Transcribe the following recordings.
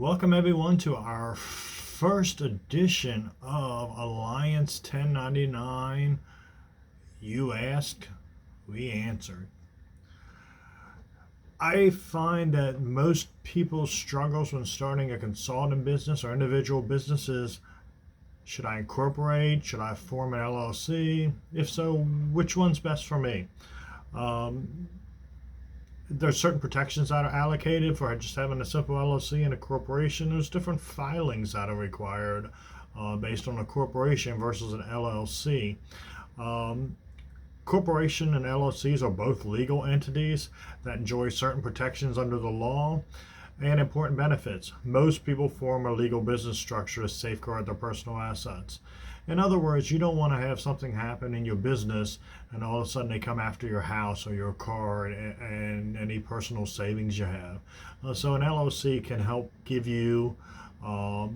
Welcome everyone to our first edition of Alliance 1099. You asked, we answered. I find that most people struggles when starting a consulting business or individual businesses. Should I incorporate? Should I form an LLC? If so, which one's best for me? Um, there's certain protections that are allocated for just having a simple LLC and a corporation. There's different filings that are required based on a corporation versus an LLC. Um, Corporation and LLCs are both legal entities that enjoy certain protections under the law and important benefits. Most people form a legal business structure to safeguard their personal assets. In other words, you don't want to have something happen in your business and all of a sudden they come after your house or your car and any personal savings you have. So an LLC can help give you a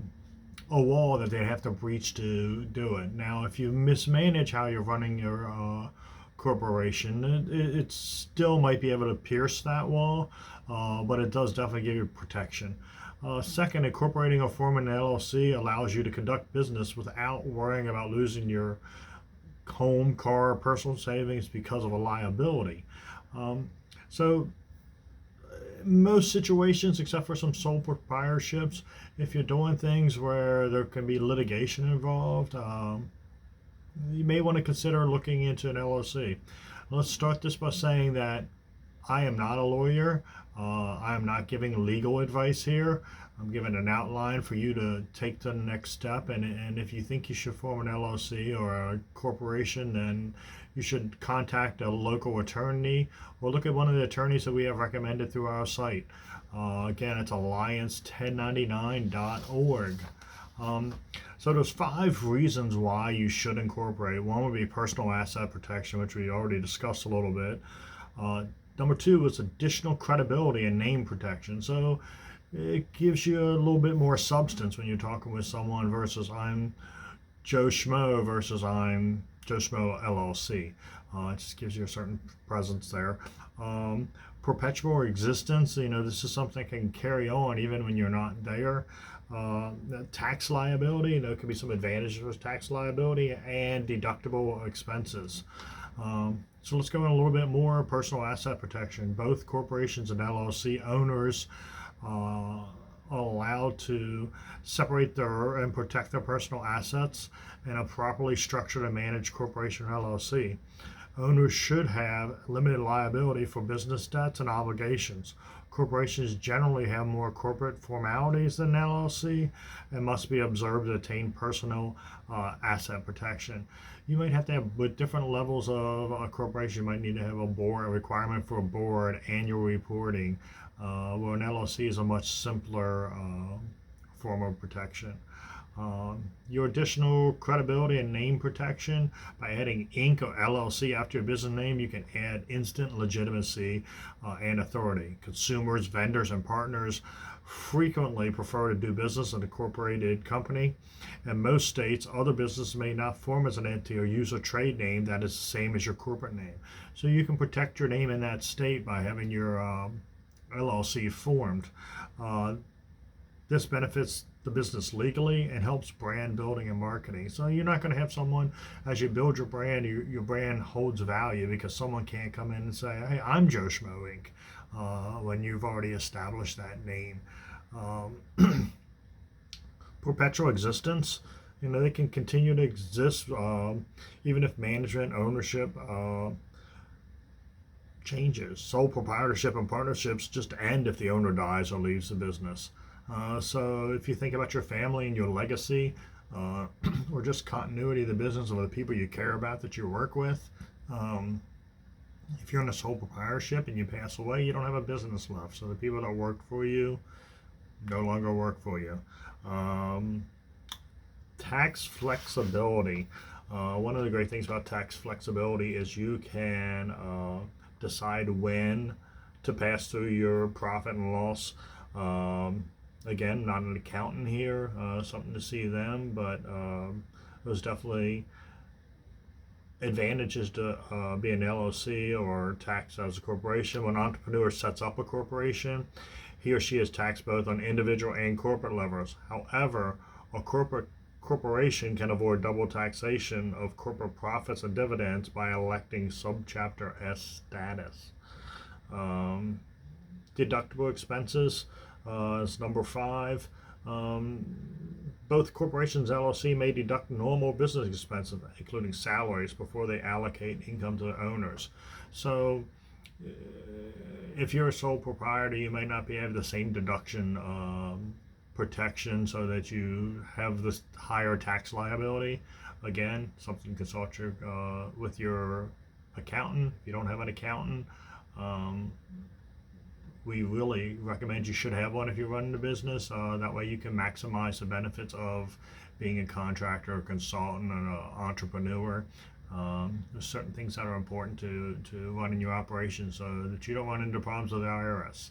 wall that they have to breach to do it. Now, if you mismanage how you're running your corporation, it still might be able to pierce that wall, but it does definitely give you protection. Second, incorporating or forming an LLC allows you to conduct business without worrying about losing your home, car, personal savings because of a liability. So most situations, except for some sole proprietorships, if you're doing things where there can be litigation involved, you may want to consider looking into an LLC. Let's start this by saying that I am not a lawyer. I am not giving legal advice here. I'm giving an outline for you to take to the next step. And if you think you should form an LLC or a corporation, then you should contact a local attorney or look at one of the attorneys that we have recommended through our site. Again, it's alliance1099.org. So there's 5 reasons why you should incorporate. One would be personal asset protection, which we already discussed a little bit. Number 2 is additional credibility and name protection. So it gives you a little bit more substance when you're talking with someone versus I'm Joe Schmo versus I'm Joe Schmo LLC. It just gives you a certain presence there. Perpetual existence, this is something that can carry on even when you're not there. Tax liability, there could be some advantages with tax liability and deductible expenses. So let's go in a little bit more. Personal asset protection. Both corporations and LLC owners are allowed to separate their and protect their personal assets in a properly structured and managed corporation or LLC. Owners should have limited liability for business debts and obligations. Corporations generally have more corporate formalities than LLC and must be observed to attain personal asset protection. You might have to have, with different levels of a corporation, you might need to have a requirement for a board, annual reporting, where an LLC is a much simpler form of protection. Your additional credibility and name protection, by adding Inc. or LLC after your business name, you can add instant legitimacy and authority. Consumers, vendors, and partners frequently prefer to do business in a incorporated company. In most states, other businesses may not form as an entity or use a trade name that is the same as your corporate name. So you can protect your name in that state by having your LLC formed. This benefits the business legally and helps brand building and marketing. So you're not going to have someone, as you build your brand, your brand holds value because someone can't come in and say, hey, I'm Joe Schmo Inc., when you've already established that name. Perpetual existence, they can continue to exist even if management, ownership changes. Sole proprietorship and partnerships just end if the owner dies or leaves the business. So if you think about your family and your legacy, or just continuity of the business of the people you care about that you work with, if you're in a sole proprietorship and you pass away, you don't have a business left. So the people that work for you no longer work for you. Tax flexibility. One of the great things about tax flexibility is you can decide when to pass through your profit and loss. Again, not an accountant here, something to see them, but there's definitely advantages to be an LLC or taxed as a corporation. When an entrepreneur sets up a corporation, he or she is taxed both on individual and corporate levels. However, a corporation can avoid double taxation of corporate profits and dividends by electing Subchapter S status. Deductible expenses is number 5. Both corporations LLC may deduct normal business expenses, including salaries, before they allocate income to the owners. So, if you're a sole proprietor, you may not be able the same deduction protection, so that you have this higher tax liability. Again, something to consult with your accountant. If you don't have an accountant, we really recommend you should have one if you're running a business. That way you can maximize the benefits of being a contractor, a consultant, and an entrepreneur. There's certain things that are important to running your operation so that you don't run into problems with the IRS.